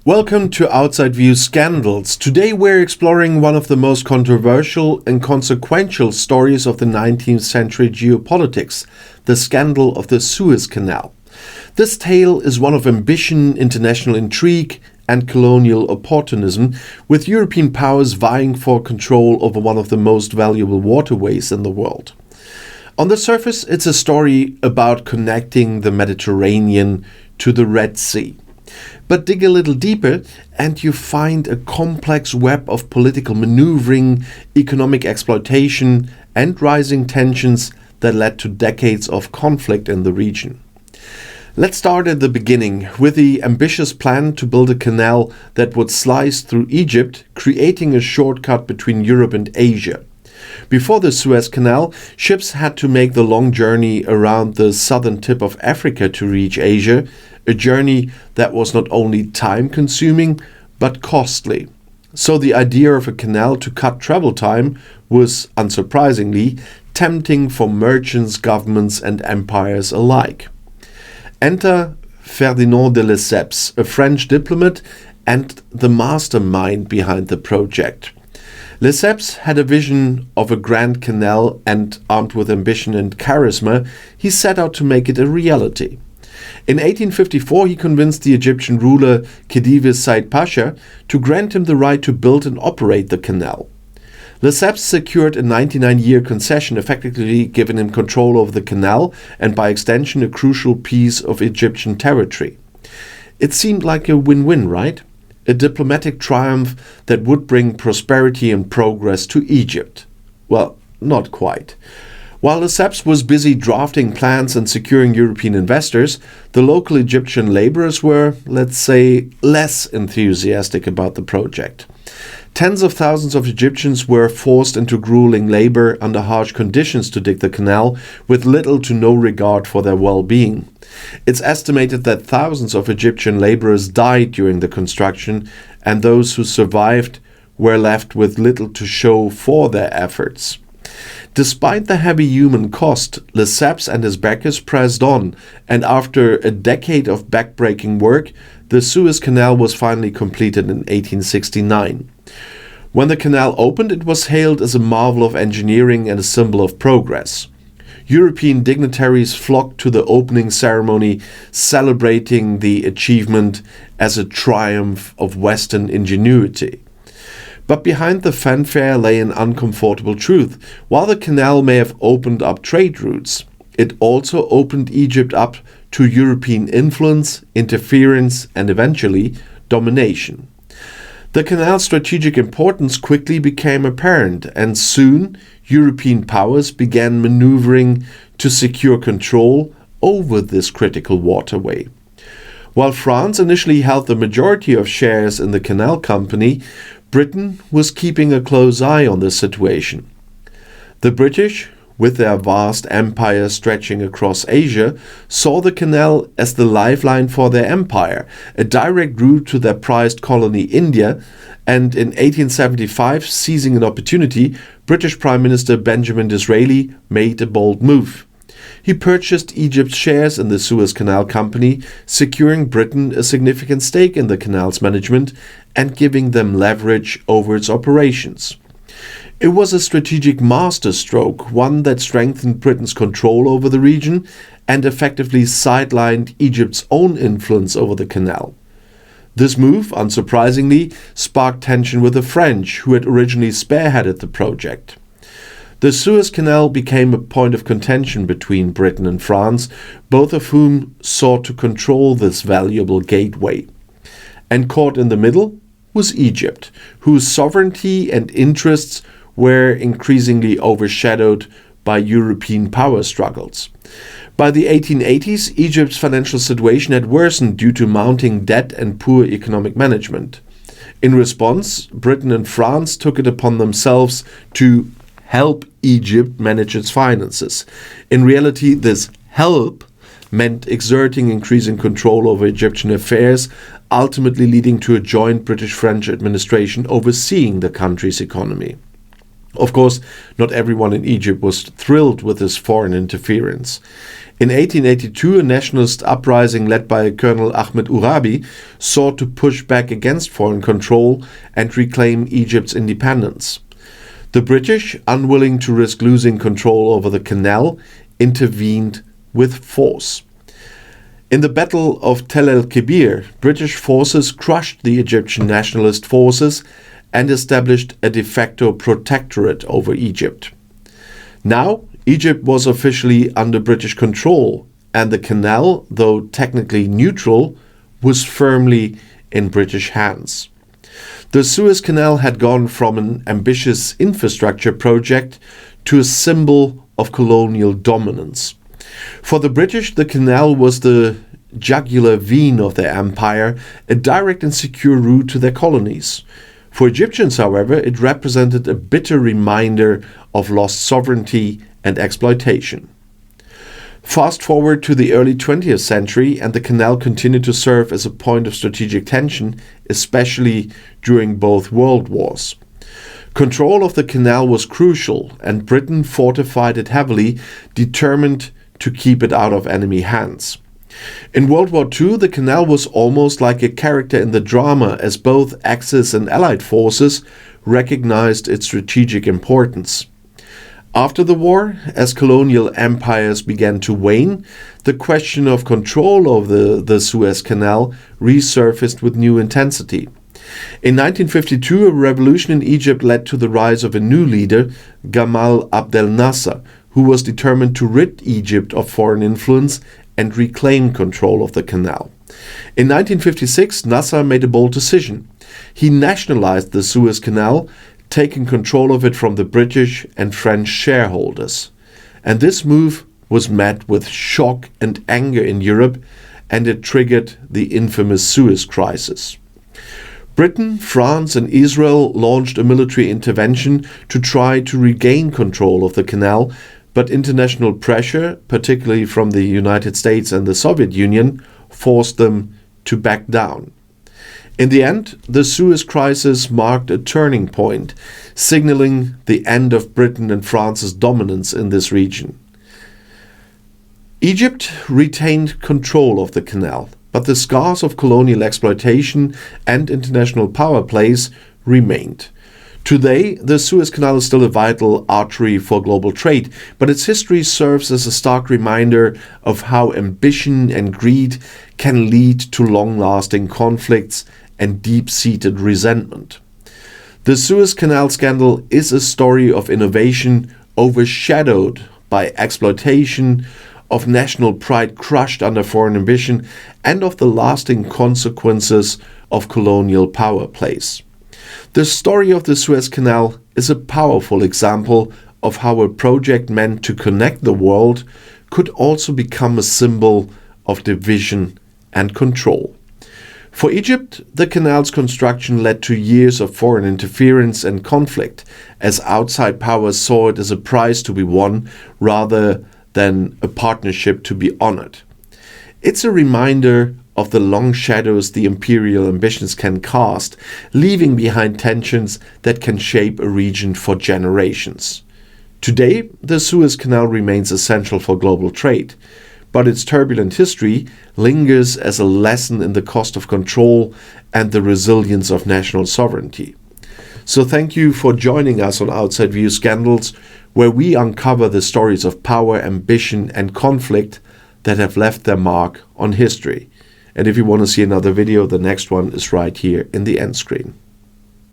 Welcome to Outside View Scandals. Today we're exploring one of the most controversial and consequential stories of the 19th century geopolitics, the scandal of the Suez Canal. This tale is one of ambition, international intrigue, and colonial opportunism, with European powers vying for control over one of the most valuable waterways in the world. On the surface, it's a story about connecting the Mediterranean to the Red Sea. But dig a little deeper and you find a complex web of political maneuvering, economic exploitation, and rising tensions that led to decades of conflict in the region. Let's start at the beginning with the ambitious plan to build a canal that would slice through Egypt, creating a shortcut between Europe and Asia. Before the Suez Canal, ships had to make the long journey around the southern tip of Africa to reach Asia, a journey that was not only time-consuming but costly. So the idea of a canal to cut travel time was, unsurprisingly, tempting for merchants, governments and empires alike. Enter Ferdinand de Lesseps, a French diplomat and the mastermind behind the project. Lesseps had a vision of a grand canal and, armed with ambition and charisma, he set out to make it a reality. In 1854 he convinced the Egyptian ruler Khedive Said Pasha to grant him the right to build and operate the canal. Lesseps secured a 99-year concession, effectively giving him control over the canal and by extension a crucial piece of Egyptian territory. It seemed like a win-win, right? A diplomatic triumph that would bring prosperity and progress to Egypt. Well, not quite. While Lesseps was busy drafting plans and securing European investors, the local Egyptian laborers were, let's say, less enthusiastic about the project. Tens of thousands of Egyptians were forced into grueling labor under harsh conditions to dig the canal, with little to no regard for their well-being. It's estimated that thousands of Egyptian laborers died during the construction, and those who survived were left with little to show for their efforts. Despite the heavy human cost, Lesseps and his backers pressed on, and after a decade of backbreaking work, the Suez Canal was finally completed in 1869. When the canal opened, it was hailed as a marvel of engineering and a symbol of progress. European dignitaries flocked to the opening ceremony, celebrating the achievement as a triumph of Western ingenuity. But behind the fanfare lay an uncomfortable truth. While the canal may have opened up trade routes, it also opened Egypt up to European influence, interference, and eventually domination. The canal's strategic importance quickly became apparent, and soon European powers began maneuvering to secure control over this critical waterway. While France initially held the majority of shares in the canal company, Britain was keeping a close eye on the situation. The British, with their vast empire stretching across Asia, saw the canal as the lifeline for their empire, a direct route to their prized colony India, and in 1875, seizing an opportunity, British Prime Minister Benjamin Disraeli made a bold move. He purchased Egypt's shares in the Suez Canal Company, securing Britain a significant stake in the canal's management and giving them leverage over its operations. It was a strategic masterstroke, one that strengthened Britain's control over the region and effectively sidelined Egypt's own influence over the canal. This move, unsurprisingly, sparked tension with the French, who had originally spearheaded the project. The Suez Canal became a point of contention between Britain and France, both of whom sought to control this valuable gateway. And caught in the middle was Egypt, whose sovereignty and interests were increasingly overshadowed by European power struggles. By the 1880s, Egypt's financial situation had worsened due to mounting debt and poor economic management. In response, Britain and France took it upon themselves to help Egypt manage its finances. In reality, this help meant exerting increasing control over Egyptian affairs, ultimately leading to a joint British-French administration overseeing the country's economy. Of course, not everyone in Egypt was thrilled with this foreign interference. In 1882, a nationalist uprising led by Colonel Ahmed Urabi sought to push back against foreign control and reclaim Egypt's independence. The British, unwilling to risk losing control over the canal, intervened with force. In the Battle of Tel el-Kebir, British forces crushed the Egyptian nationalist forces and established a de facto protectorate over Egypt. Now, Egypt was officially under British control, and the canal, though technically neutral, was firmly in British hands. The Suez Canal had gone from an ambitious infrastructure project to a symbol of colonial dominance. For the British, the canal was the jugular vein of their empire, a direct and secure route to their colonies. For Egyptians, however, it represented a bitter reminder of lost sovereignty and exploitation. Fast forward to the early 20th century, and the canal continued to serve as a point of strategic tension, especially during both world wars. Control of the canal was crucial, and Britain fortified it heavily, determined to keep it out of enemy hands. In World War II, the canal was almost like a character in the drama, as both Axis and Allied forces recognized its strategic importance. After the war, as colonial empires began to wane, the question of control of the Suez Canal resurfaced with new intensity. In 1952, a revolution in Egypt led to the rise of a new leader, Gamal Abdel Nasser, who was determined to rid Egypt of foreign influence and reclaim control of the canal. In 1956, Nasser made a bold decision. He nationalized the Suez Canal, taking control of it from the British and French shareholders. And this move was met with shock and anger in Europe, and it triggered the infamous Suez Crisis. Britain, France, and Israel launched a military intervention to try to regain control of the canal, but international pressure, particularly from the United States and the Soviet Union, forced them to back down. In the end, the Suez Crisis marked a turning point, signaling the end of Britain and France's dominance in this region. Egypt retained control of the canal, but the scars of colonial exploitation and international power plays remained. Today, the Suez Canal is still a vital artery for global trade, but its history serves as a stark reminder of how ambition and greed can lead to long-lasting conflicts and deep-seated resentment. The Suez Canal scandal is a story of innovation overshadowed by exploitation, of national pride crushed under foreign ambition, and of the lasting consequences of colonial power plays. The story of the Suez Canal is a powerful example of how a project meant to connect the world could also become a symbol of division and control. For Egypt, the canal's construction led to years of foreign interference and conflict, as outside powers saw it as a prize to be won rather than a partnership to be honored. It's a reminder of the long shadows the imperial ambitions can cast, leaving behind tensions that can shape a region for generations. Today, the Suez Canal remains essential for global trade, but its turbulent history lingers as a lesson in the cost of control and the resilience of national sovereignty. So thank you for joining us on Outside View Scandals, where we uncover the stories of power, ambition, and conflict that have left their mark on history. And if you want to see another video, the next one is right here in the end screen.